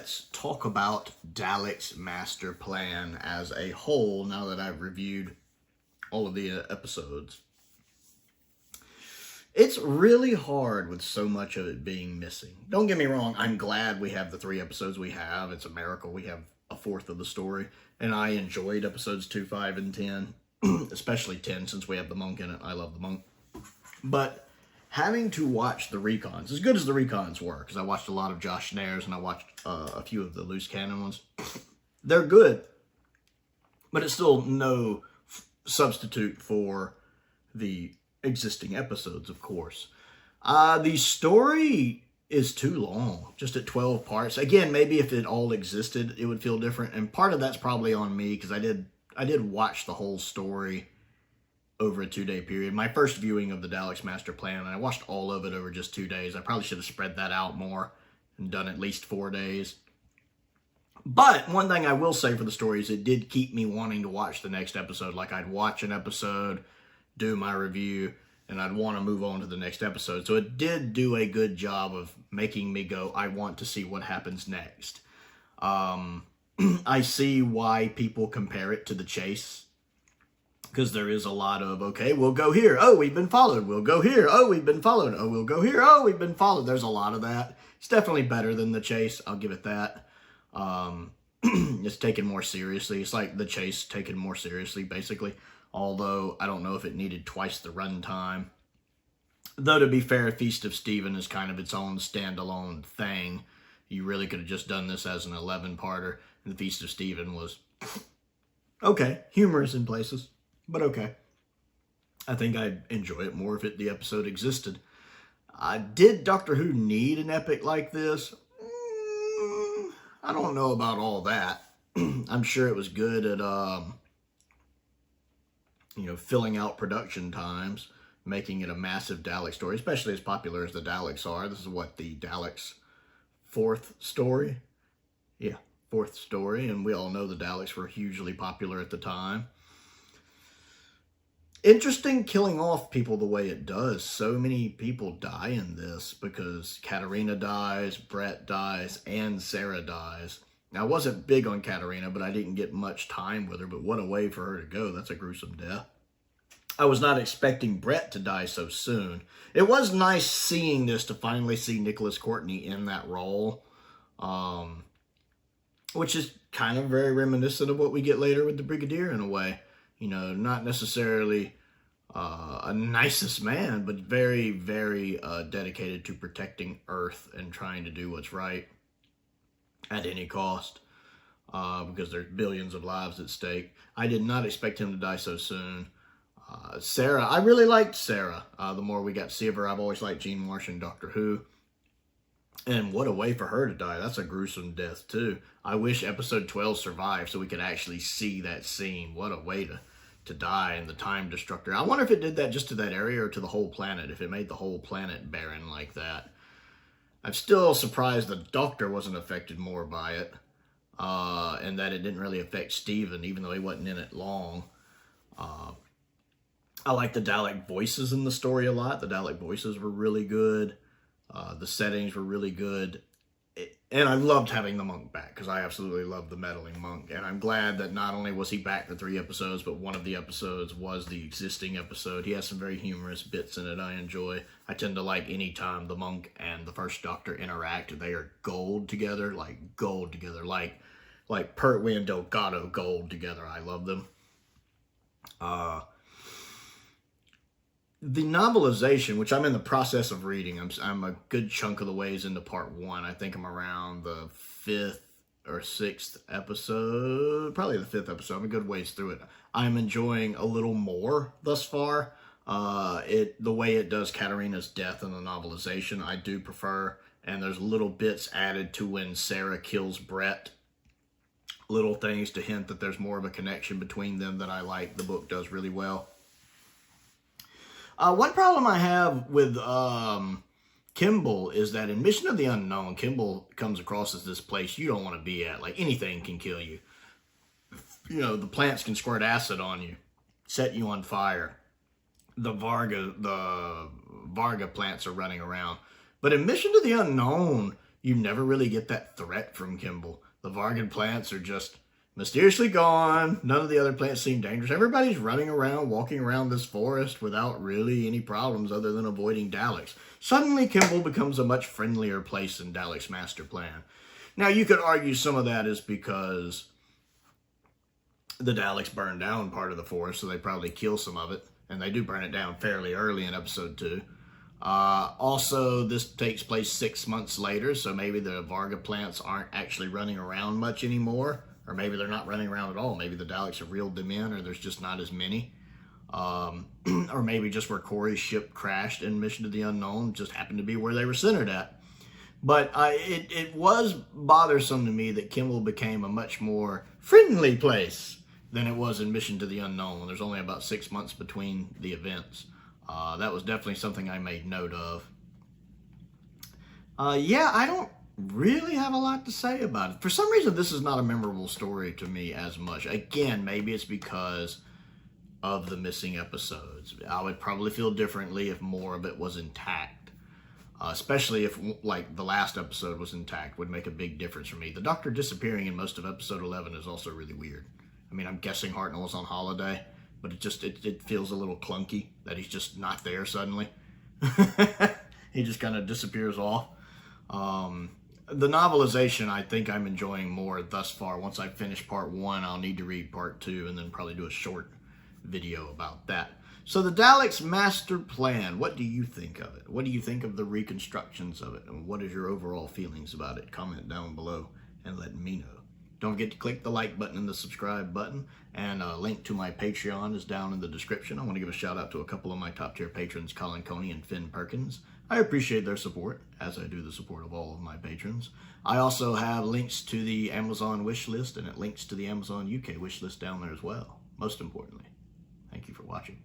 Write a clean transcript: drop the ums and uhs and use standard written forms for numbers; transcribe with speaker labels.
Speaker 1: let's talk about Daleks Masterplan as a whole now that I've reviewed all of the episodes. It's really hard with so much of it being missing. Don't get me wrong, I'm glad we have the 3 episodes we have. It's a miracle we have a fourth of the story. And I enjoyed episodes 2, 5, and 10. Especially 10 since we have the monk in it. I love the monk. But having to watch the recons, as good as the recons were, because I watched a lot of Josh Nair's and I watched a few of the loose cannon ones, they're good, but it's still no substitute for the existing episodes, of course. The story is too long, just at 12 parts. Again, maybe if it all existed, it would feel different, and part of that's probably on me, because I did watch the whole story over a 2-day period. My first viewing of the Daleks Master Plan, and I watched all of it over just 2 days. I probably should have spread that out more and done at least 4 days. But one thing I will say for the story is it did keep me wanting to watch the next episode. Like, I'd watch an episode, do my review, and I'd want to move on to the next episode. So it did do a good job of making me go, I want to see what happens next. I see why people compare it to The Chase, because there is a lot of, okay, we'll go here. Oh, we've been followed. We'll go here. Oh, we've been followed. Oh, we'll go here. Oh, we've been followed. There's a lot of that. It's definitely better than The Chase. I'll give it that. It's taken more seriously. It's like The Chase taken more seriously, basically. Although, I don't know if it needed twice the runtime. Though, to be fair, Feast of Stephen is kind of its own standalone thing. You really could have just done this as an 11-parter. And the Feast of Stephen was, okay, humorous in places. But okay. I think I'd enjoy it more if the episode existed. Did Doctor Who need an epic like this? I don't know about all that. I'm sure it was good at, filling out production times, making it a massive Dalek story, especially as popular as the Daleks are. This is what, the Daleks' 4th story? Yeah, 4th story, and we all know the Daleks were hugely popular at the time. Interesting killing off people the way it does. So many people die in this because Katarina dies, Brett dies, and Sarah dies. Now, I wasn't big on Katarina, but I didn't get much time with her, but what a way for her to go. That's a gruesome death. I was not expecting Brett to die so soon. It was nice seeing this, to finally see Nicholas Courtney in that role, which is kind of very reminiscent of what we get later with the Brigadier in a way. Not necessarily a nicest man, but very, very dedicated to protecting Earth and trying to do what's right at any cost, because there's billions of lives at stake. I did not expect him to die so soon. Sarah, I really liked Sarah. The more we got to see of her, I've always liked Jean Marsh in Doctor Who. And what a way for her to die. That's a gruesome death, too. I wish episode 12 survived so we could actually see that scene. What a way to die, and the Time Destructor. I wonder if it did that just to that area or to the whole planet, if it made the whole planet barren like that. I'm still surprised the Doctor wasn't affected more by it, and that it didn't really affect Stephen, even though he wasn't in it long. I like the Dalek voices in the story a lot. The Dalek voices were really good. The settings were really good. And I loved having the monk back, because I absolutely love the meddling monk. And I'm glad that not only was he back for 3 episodes, but one of the episodes was the existing episode. He has some very humorous bits in it I enjoy. I tend to like any time the monk and the First Doctor interact. They are gold together, like Pertwee and Delgado gold together. I love them. The novelization, which I'm in the process of reading, I'm a good chunk of the ways into part 1. I think I'm around the 5th or 6th episode, probably the 5th episode. I'm a good ways through it. I'm enjoying a little more thus far. The way it does Katarina's death in the novelization, I do prefer. And there's little bits added to when Sarah kills Brett. Little things to hint that there's more of a connection between them that I like. The book does really well. One problem I have with Kimball is that in Mission of the Unknown, Kimball comes across as this place you don't want to be at. Like, anything can kill you. The plants can squirt acid on you, set you on fire. The Varga plants are running around. But in Mission to the Unknown, You never really get that threat from Kimball. The Vargan plants are just mysteriously gone. None of the other plants seem dangerous. Everybody's running around, walking around this forest without really any problems other than avoiding Daleks. Suddenly, Kimball becomes a much friendlier place than Daleks' master plan. Now, you could argue some of that is because the Daleks burned down part of the forest, so they probably kill some of it. And they do burn it down fairly early in episode 2. Also, this takes place 6 months later, so maybe the Varga plants aren't actually running around much anymore. Or maybe they're not running around at all. Maybe the Daleks have reeled them in, or there's just not as many. Or maybe just where Corey's ship crashed in Mission to the Unknown just happened to be where they were centered at. But it was bothersome to me that Kimball became a much more friendly place than it was in Mission to the Unknown. There's only about 6 months between the events. That was definitely something I made note of. Yeah, I don't really have a lot to say about it. For some reason, this is not a memorable story to me as much. Again, maybe it's because of the missing episodes. I would probably feel differently if more of it was intact. Especially if, like, the last episode was intact, would make a big difference for me. The Doctor disappearing in most of episode 11 is also really weird. I mean, I'm guessing Hartnell was on holiday, but it feels a little clunky that he's just not there suddenly. He just kind of disappears off. The novelization, I think I'm enjoying more thus far. Once I finish part 1, I'll need to read part 2 and then probably do a short video about that. So the Daleks master plan, what do you think of it? What do you think of the reconstructions of it? And what is your overall feelings about it? Comment down below and let me know. Don't forget to click the like button and the subscribe button. And a link to my Patreon is down in the description. I want to give a shout out to a couple of my top tier patrons, Colin Coney and Perkins. I appreciate their support, as I do the support of all of my patrons. I also have links to the Amazon wish list, and it links to the Amazon UK wish list down there as well. Most importantly, thank you for watching.